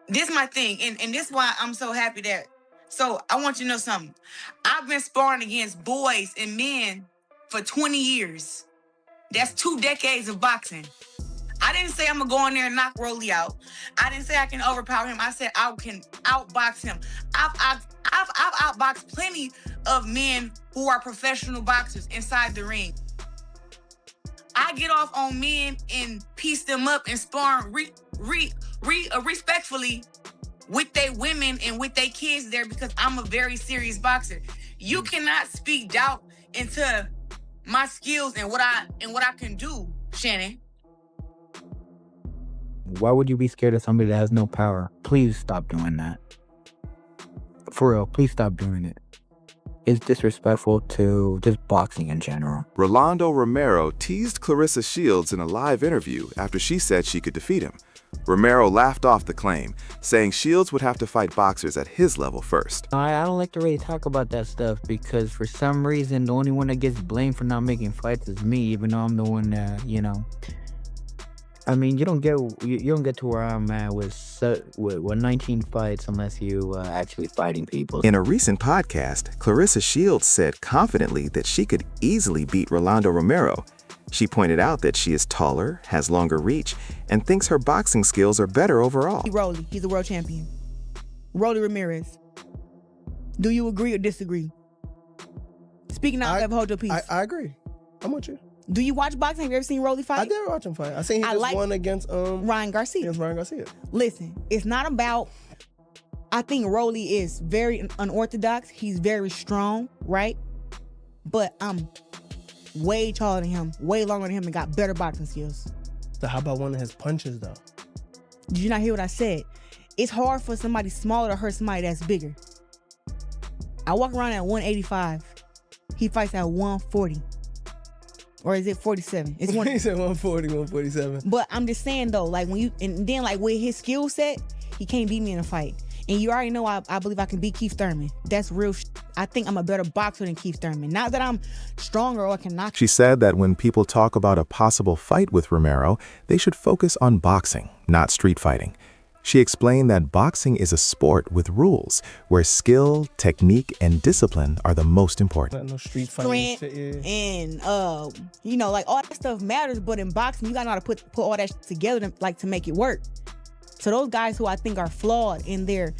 this is my thing, and this is why I'm so happy that. So I want you to know something. I've been sparring against boys and men for 20 years. That's 2 decades of boxing. I didn't say I'm gonna go in there and knock Rolly out. I didn't say I can overpower him. I said I can outbox him. I've outboxed plenty of men who are professional boxers inside the ring. I get off on men and piece them up and spar respectfully with their women and with their kids there because I'm a very serious boxer. You cannot speak doubt into my skills and what I can do, Shannon. Why would you be scared of somebody that has no power? Please stop doing that. For real, please stop doing it. It's disrespectful to just boxing in general. Rolando Romero teased Claressa Shields in a live interview after she said she could defeat him. Romero laughed off the claim, saying Shields would have to fight boxers at his level first. I don't like to really talk about that stuff because for some reason, the only one that gets blamed for not making fights is me, even though I'm the one that, I mean, you don't get to where I'm at with 19 fights unless you actually fighting people. In a recent podcast, Claressa Shields said confidently that she could easily beat Rolando Romero. She pointed out that she is taller, has longer reach, and thinks her boxing skills are better overall. Rolly, he's a world champion. Rolly Ramirez. Do you agree or disagree? Speaking out, never hold your peace. I agree. I'm with you. Do you watch boxing? Have you ever seen Rolly fight? I did watch him fight. I seen he just won against Ryan Garcia. Against Ryan Garcia. Listen, it's not about. I think Rolly is very unorthodox. He's very strong, right? But I'm way taller than him, way longer than him, and got better boxing skills. So how about one of his punches, though? Did you not hear what I said? It's hard for somebody smaller to hurt somebody that's bigger. I walk around at 185. He fights at 140. Or is it 47? It's one. He said 140, 147. But I'm just saying though, like when you and then like with his skill set, he can't beat me in a fight. And you already know I believe I can beat Keith Thurman. That's real. I think I'm a better boxer than Keith Thurman. Not that I'm stronger or I can knock. She said that when people talk about a possible fight with Romero, they should focus on boxing, not street fighting. She explained that boxing is a sport with rules, where skill, technique, and discipline are the most important. No street fighting shit, and like all that stuff matters, but in boxing, you gotta know how to put all that shit together to make it work. So those guys who I think are flawed in their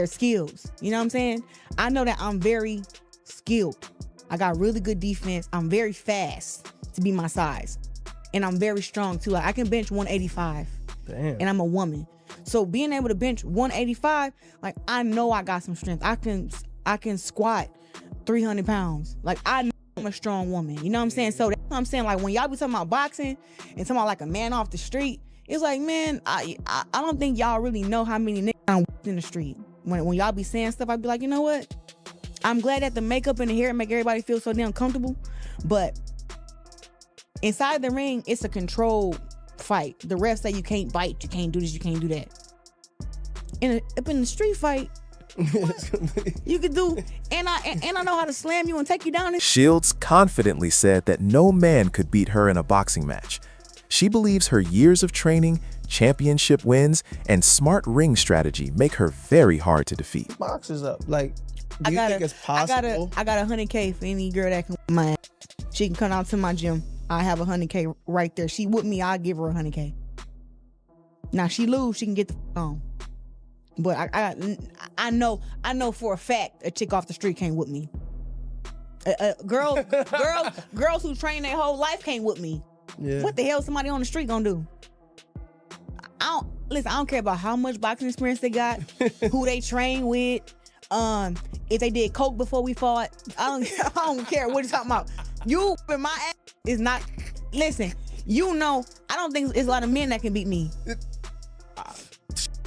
skills, you know what I'm saying? I know that I'm very skilled. I got really good defense. I'm very fast to be my size. And I'm very strong too. Like I can bench 185. Damn. And I'm a woman. So being able to bench 185, like I know I got some strength. I can squat 300 pounds. Like I know I'm a strong woman. You know what I'm saying? So that's what I'm saying. Like when y'all be talking about boxing and talking about like a man off the street, it's like, man, I don't think y'all really know how many niggas I'm in the street. When y'all be saying stuff, I'd be like, you know what? I'm glad that the makeup and the hair make everybody feel so damn comfortable. But inside the ring, it's a controlled fight. The refs say you can't bite, you can't do this, you can't do that. Up in the street fight, you could do, and I know how to slam you and take you down. Shields confidently said that no man could beat her in a boxing match. She believes her years of training, championship wins, and smart ring strategy make her very hard to defeat. Boxers up, like, do you think it's possible? I got $100K for any girl that can whip my ass. She can come out to my gym. I have $100K right there. She with me, I'll give her $100K. Now she lose, she can get the on. But I know for a fact a chick off the street can't whip me. Girls who train their whole life can't whip me. Yeah. What the hell somebody on the street gonna do? I don't care about how much boxing experience they got, who they train with, if they did coke before we fought. I don't care what you're talking about. You in my ass is not. Listen, I don't think there's a lot of men that can beat me.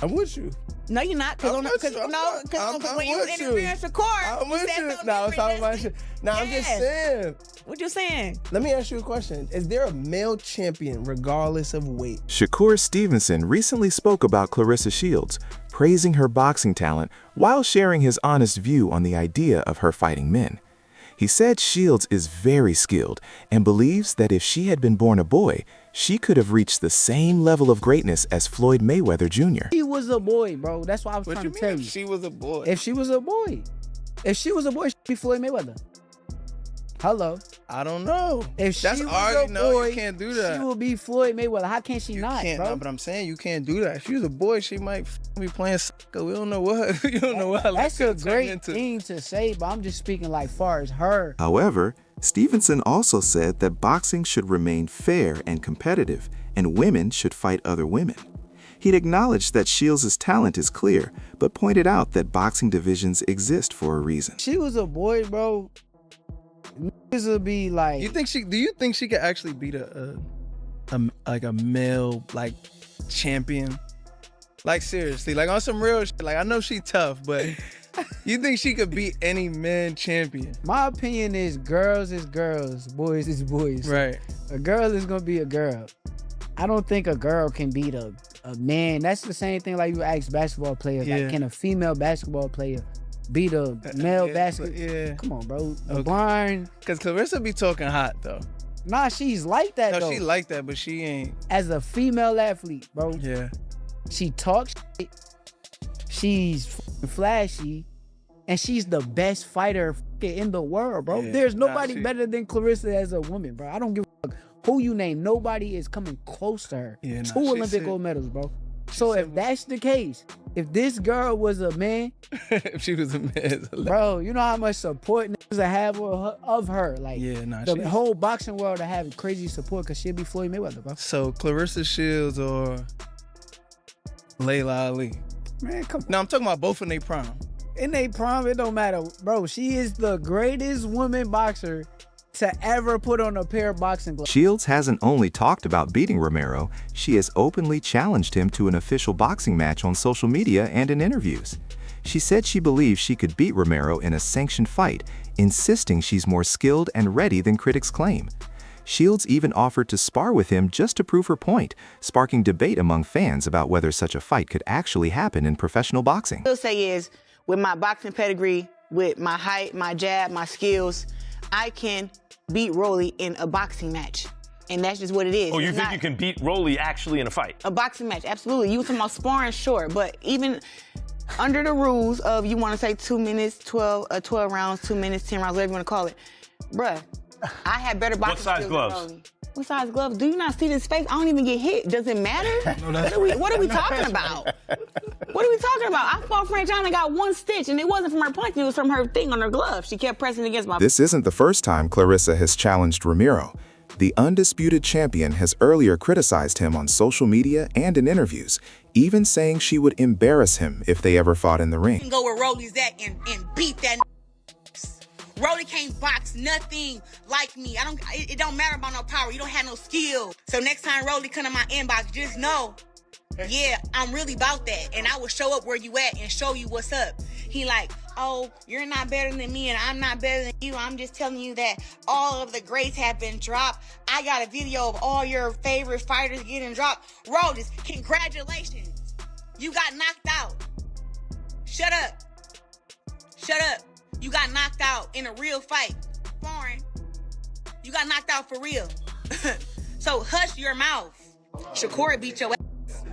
I'm with you. No, you're not. Because when you was interviewing Shakur, I'm with you. No, I'm talking about shit. No, I'm just saying. What you saying? Let me ask you a question. Is there a male champion regardless of weight? Shakur Stevenson recently spoke about Claressa Shields, praising her boxing talent while sharing his honest view on the idea of her fighting men. He said Shields is very skilled and believes that if she had been born a boy, she could have reached the same level of greatness as Floyd Mayweather Jr. He was a boy, bro. That's why I was What trying you to mean tell if you. she was a boy? If she was a boy. If she was a boy, she'd be Floyd Mayweather. Hello. I don't know. If That's she was already a no, boy, you can't do that. she will be Floyd Mayweather. How can she not, Can't, bro? no, but I'm saying you can't do that. If she was a boy, she might be playing soccer. We don't know what. You don't know what. That's a great into. thing to say, but I'm just speaking like far as her. However, Stevenson also said that boxing should remain fair and competitive, and women should fight other women. He'd acknowledged that Shields' talent is clear, but pointed out that boxing divisions exist for a reason. She was a boy, bro. Niggas would be like, Do you think she could actually beat a male like champion? Like seriously, like on some real shit. Like I know she tough, but you think she could beat any man champion? my opinion is girls is girls, boys is boys. Right. A girl is gonna be a girl. I don't think a girl can beat a man. That's the same thing like you ask basketball players. Yeah. Like, can a female basketball player beat a male Yeah, basketball? yeah. Come on, bro. Okay. LeBron. Cause Claressa be talking hot though. Nah, she's like that No, though. she like that, but she ain't. As a female athlete, bro. Yeah. She talks shit. She's flashy. And she's the best fighter in the world, bro. Yeah, There's nah, nobody she- better than Claressa as a woman, bro. I don't give a fuck who you name. Nobody is coming close to her. Yeah, nah, 2 she Olympic said- gold medals, bro. So said- if that's the case, if this girl was a man, If she was a man, bro, you know how much support niggas have of her. Like, yeah, nah. the she's- whole boxing world to have crazy support because she'll be Floyd Mayweather, bro. So Claressa Shields or Layla Ali? Man, come on. No, I'm talking about both in their prime. In they prime, it don't matter. Bro, she is the greatest woman boxer to ever put on a pair of boxing gloves. Shields hasn't only talked about beating Romero, she has openly challenged him to an official boxing match on social media and in interviews. She said she believes she could beat Romero in a sanctioned fight, insisting she's more skilled and ready than critics claim. Shields even offered to spar with him just to prove her point, sparking debate among fans about whether such a fight could actually happen in professional boxing. What I'll say is, with my boxing pedigree, with my height, my jab, my skills, I can beat Rolly in a boxing match. And that's just what it is. Oh, you It's think not you can beat Rolly actually in a fight? a boxing match? Absolutely. You were talking about sparring, sure. But even under the rules of, you want to say 2 minutes, 12 rounds, 2 minutes, 10 rounds, whatever you want to call it. Bruh, I had better boxing size skills gloves? than Rolly. What size gloves? Do you not see this face? I don't even get hit. Does it matter? What are we talking about? What are we talking about? I fought French Anna and got 1 stitch, and it wasn't from her punch. It was from her thing on her glove. She kept pressing against my... This isn't the first time Claressa has challenged Romero. The undisputed champion has earlier criticized him on social media and in interviews, even saying she would embarrass him if they ever fought in the ring. Go where Rolly's at and beat that. Rolly can't box nothing like me. It don't matter about no power. You don't have no skill. So next time Rolly come to my inbox, just know, yeah, I'm really about that. And I will show up where you at and show you what's up. He like, oh, you're not better than me and I'm not better than you. I'm just telling you that all of the greats have been dropped. I got a video of all your favorite fighters getting dropped. Rolly, congratulations. You got knocked out. Shut up. Shut up. You got knocked out in a real fight. Foreign. You got knocked out for real. So hush your mouth. Shakur beat your ass.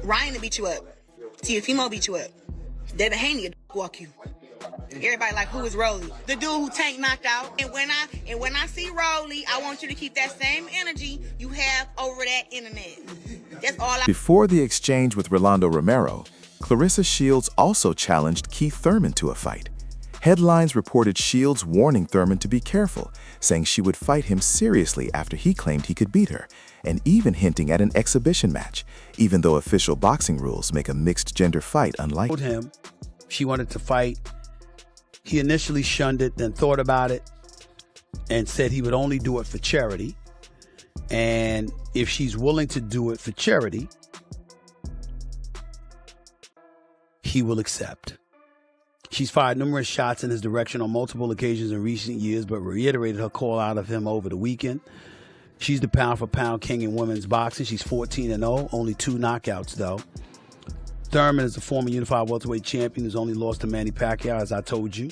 Ryan beat you up. Tiafimo beat you up. Devin Haney walk you. Everybody like, who is Rolly? The dude who Tank knocked out. And when I see Rolly, I want you to keep that same energy you have over that internet. That's all I... Before the exchange with Rolando Romero, Claressa Shields also challenged Keith Thurman to a fight. Headlines reported Shields warning Thurman to be careful, saying she would fight him seriously after he claimed he could beat her, and even hinting at an exhibition match, even though official boxing rules make a mixed-gender fight unlikely. Told him she wanted to fight. He initially shunned it, then thought about it, and said he would only do it for charity. And if she's willing to do it for charity, he will accept. She's fired numerous shots in his direction on multiple occasions in recent years, but reiterated her call out of him over the weekend. She's the pound-for-pound king in women's boxing. She's 14-0, only 2 knockouts, though. Thurman is a former unified welterweight champion who's only lost to Manny Pacquiao, as I told you.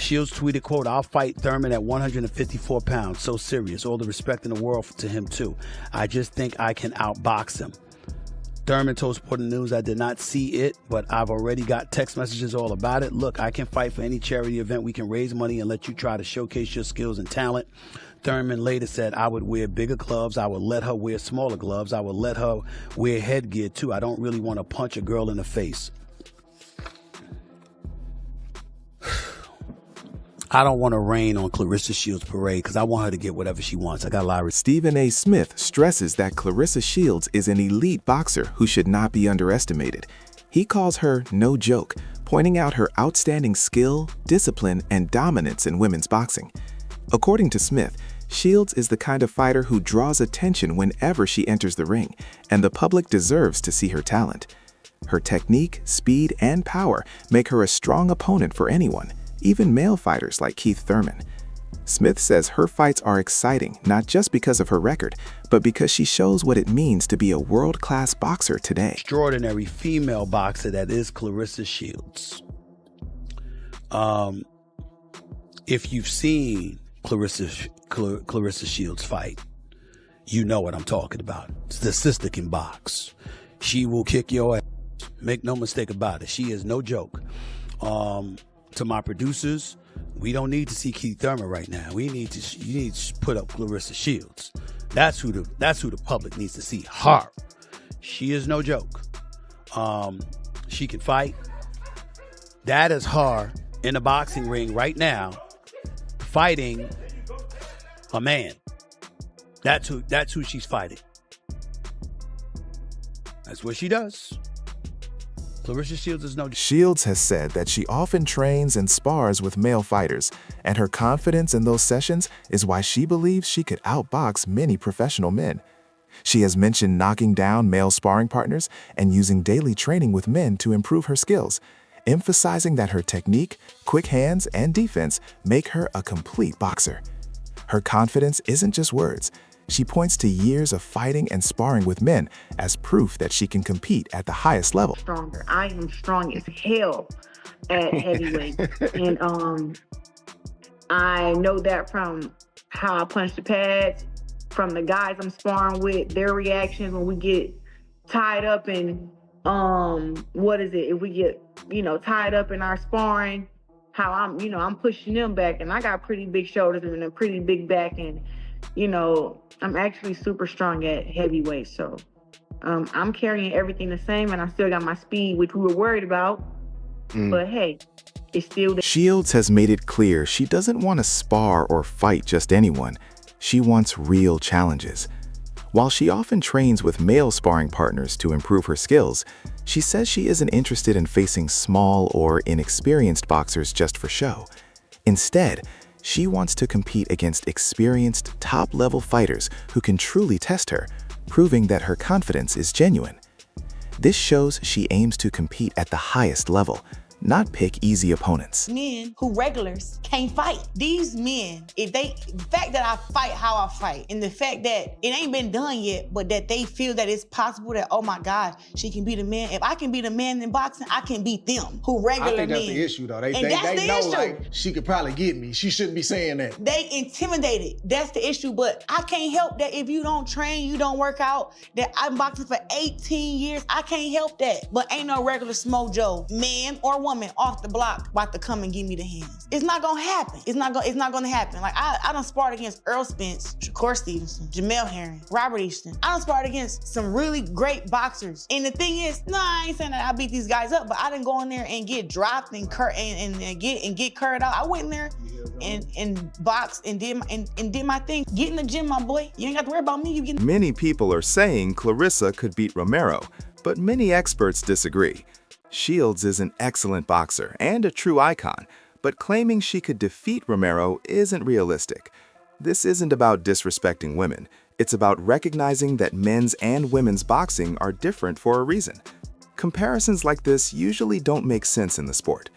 Shields tweeted, quote, "I'll fight Thurman at 154 pounds. So serious. All the respect in the world to him, too. I just think I can outbox him." Thurman told Sporting News, "I did not see it, but I've already got text messages all about it. Look, I can fight for any charity event. We can raise money and let you try to showcase your skills and talent." Thurman later said, "I would wear bigger gloves. I would let her wear smaller gloves. I would let her wear headgear, too. I don't really want to punch a girl in the face." I don't want to rain on Claressa Shields' parade because I want her to get whatever she wants. I got a lot of Stephen A. Smith stresses that Claressa Shields is an elite boxer who should not be underestimated. He calls her no joke, pointing out her outstanding skill, discipline, and dominance in women's boxing. According to Smith, Shields is the kind of fighter who draws attention whenever she enters the ring, and the public deserves to see her talent. Her technique, speed, and power make her a strong opponent for anyone, even male fighters like Keith Thurman. Smith says her fights are exciting not just because of her record, but because she shows what it means to be a world-class boxer today. Extraordinary female boxer that is Claressa Shields. If you've seen Claressa Shields fight, you know what I'm talking about. The sister can box. She will kick your ass. Make no mistake about it. She is no joke. To my producers, we don't need to see Keith Thurman right now. You need to put up Claressa Shields. That's who the public needs to see. Her. She is no joke. She can fight. That is her in the boxing ring right now, fighting a man. That's who she's fighting. That's what she does. Claressa Shields is no joke. Shields has said that she often trains and spars with male fighters, and her confidence in those sessions is why she believes she could outbox many professional men. She has mentioned knocking down male sparring partners and using daily training with men to improve her skills, emphasizing that her technique, quick hands, and defense make her a complete boxer. Her confidence isn't just words. She points to years of fighting and sparring with men as proof that she can compete at the highest level. Stronger. I am strong as hell at heavyweight. And I know that from how I punch the pads, from the guys I'm sparring with, their reactions when we get tied up in if we get, tied up in our sparring, how I'm pushing them back, and I got pretty big shoulders and a pretty big back, and I'm actually super strong at heavyweight, so I'm carrying everything the same, and I still got my speed, which we were worried about, but hey, it's still there. Shields has made it clear she doesn't want to spar or fight just anyone. She wants real challenges. While she often trains with male sparring partners to improve her skills, she says she isn't interested in facing small or inexperienced boxers just for show. Instead, she wants to compete against experienced, top-level fighters who can truly test her, proving that her confidence is genuine. This shows she aims to compete at the highest level, not pick easy opponents. Men who regulars can't fight. These men, the fact that I fight how I fight, and the fact that it ain't been done yet, but that they feel that it's possible that, oh my God, she can beat a man. If I can beat a man in boxing, I can beat them who regular men. I think that's the issue though. They the know issue. like she could probably get me. She shouldn't be saying that. They intimidated. That's the issue. But I can't help that if you don't train, you don't work out, that I'm boxing for 18 years. I can't help that. But ain't no regular Smojo, man or woman, off the block about to come and give me the hands. It's not gonna happen. It's not gonna happen. Like I done sparred against Earl Spence, Shakur Stevenson, Jamel Herring, Robert Easton. I done sparred against some really great boxers. And the thing is, I ain't saying that I beat these guys up, but I didn't go in there and get dropped and get curved out. I went in there and boxed and did my thing. Get in the gym, my boy. You ain't got to worry about me. Many people are saying Claressa could beat Romero, but many experts disagree. Shields is an excellent boxer and a true icon, but claiming she could defeat Romero isn't realistic. This isn't about disrespecting women. It's about recognizing that men's and women's boxing are different for a reason. Comparisons like this usually don't make sense in the sport.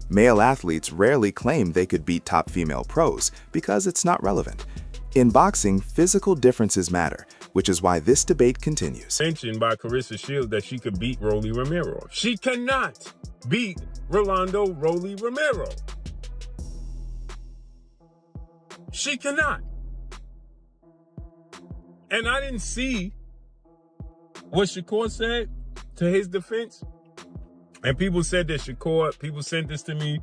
Male athletes rarely claim they could beat top female pros because it's not relevant. In boxing, physical differences matter, which is why this debate continues. Mentioned by Claressa Shields that she could beat Rolly Romero. She cannot beat Rolando Rolly Romero. She cannot. And I didn't see what Shakur said to his defense. And people said that people sent this to me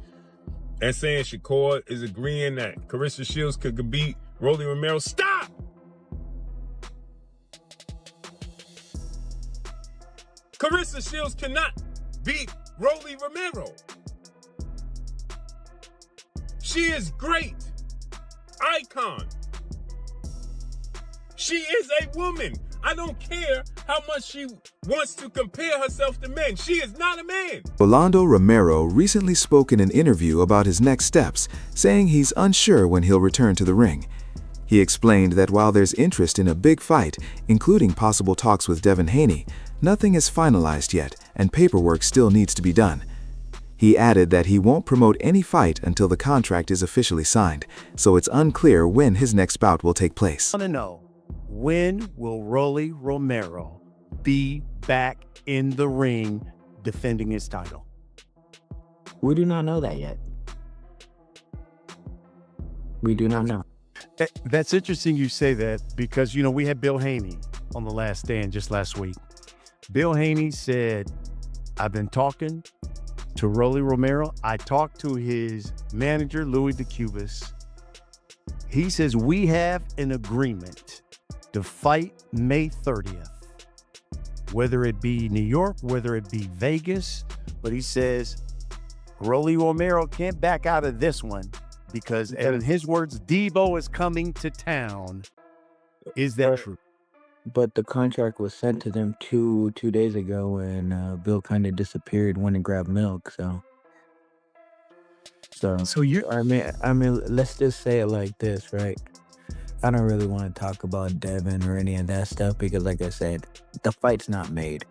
and saying Shakur is agreeing that Claressa Shields could beat Rolly Romero. Stop! Claressa Shields cannot beat Rolly Romero. She is great. Icon. She is a woman. I don't care how much she wants to compare herself to men. She is not a man. Rolando Romero recently spoke in an interview about his next steps, saying he's unsure when he'll return to the ring. He explained that while there's interest in a big fight, including possible talks with Devin Haney, nothing is finalized yet and paperwork still needs to be done. He added that he won't promote any fight until the contract is officially signed, so it's unclear when his next bout will take place. I want to know, when will Rolly Romero be back in the ring defending his title? We do not know that yet. We do not know. That's interesting you say that because, you know, we had Bill Haney on The Last Stand just last week. Bill Haney said, I've been talking to Rolly Romero. I talked to his manager, Louis DeCubas. He says, we have an agreement to fight May 30th, whether it be New York, whether it be Vegas, but he says Rolly Romero can't back out of this one because, in his words, Debo is coming to town. Is that true? But the contract was sent to them two days ago, and Bill kind of disappeared, went and grabbed milk. So you, I mean, let's just say it like this, right? I don't really want to talk about Devin or any of that stuff because, like I said, the fight's not made.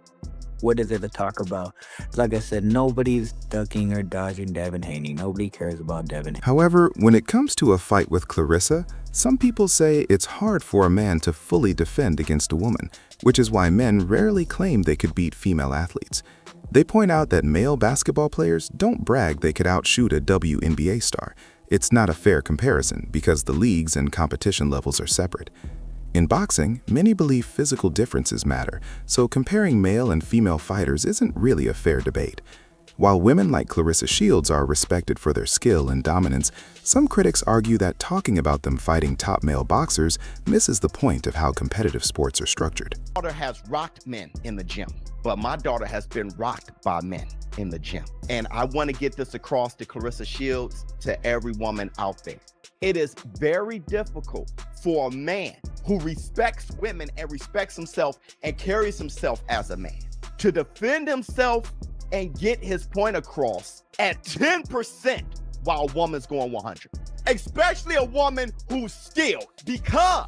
What is it to talk about? Like I said, nobody's ducking or dodging Devin Haney. Nobody cares about Devin. However, when it comes to a fight with Claressa, some people say it's hard for a man to fully defend against a woman, which is why men rarely claim they could beat female athletes. They point out that male basketball players don't brag they could outshoot a WNBA star. It's not a fair comparison because the leagues and competition levels are separate. In boxing, many believe physical differences matter, so comparing male and female fighters isn't really a fair debate. While women like Claressa Shields are respected for their skill and dominance, some critics argue that talking about them fighting top male boxers misses the point of how competitive sports are structured. My daughter has rocked men in the gym, but my daughter has been rocked by men in the gym. And I want to get this across to Claressa Shields, to every woman out there. It is very difficult for a man who respects women and respects himself and carries himself as a man to defend himself and get his point across at 10% while a woman's going 100. Especially a woman who's skilled, because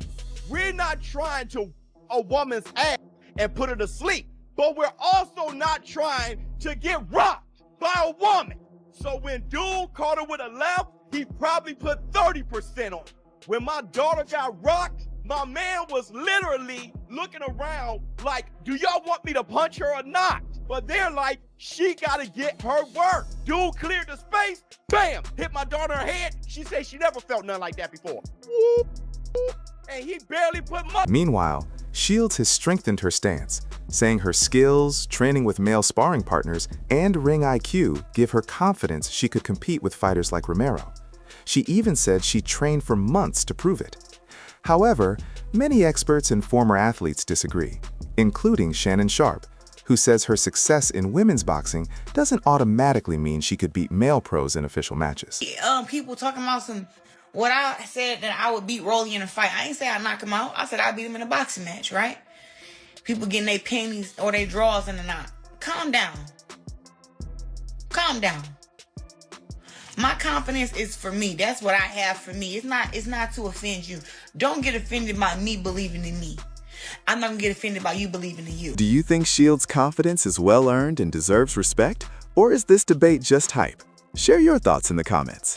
we're not trying to a woman's ass and put her to sleep, but we're also not trying to get rocked by a woman. So when dude caught her with a left, he probably put 30% on. When my daughter got rocked, my man was literally looking around like, do y'all want me to punch her or not? But they're like, she gotta get her work. Dude cleared the space, bam, hit my daughter in her head. She said she never felt nothing like that before. Whoop, whoop, and he barely put much. Meanwhile, Shields has strengthened her stance, saying her skills, training with male sparring partners, and ring IQ give her confidence she could compete with fighters like Romero. She even said she trained for months to prove it. However, many experts and former athletes disagree, including Shannon Sharp, who says her success in women's boxing doesn't automatically mean she could beat male pros in official matches. People talking about what I said that I would beat Rolly in a fight. I ain't say I'd knock him out. I said I'd beat him in a boxing match, right? People getting their panties or their drawers in a knot. Calm down. Calm down. My confidence is for me. That's what I have for me. It's not to offend you. Don't get offended by me believing in me. I'm not gonna get offended by you believing in you. Do you think Shields' confidence is well-earned and deserves respect? Or is this debate just hype? Share your thoughts in the comments.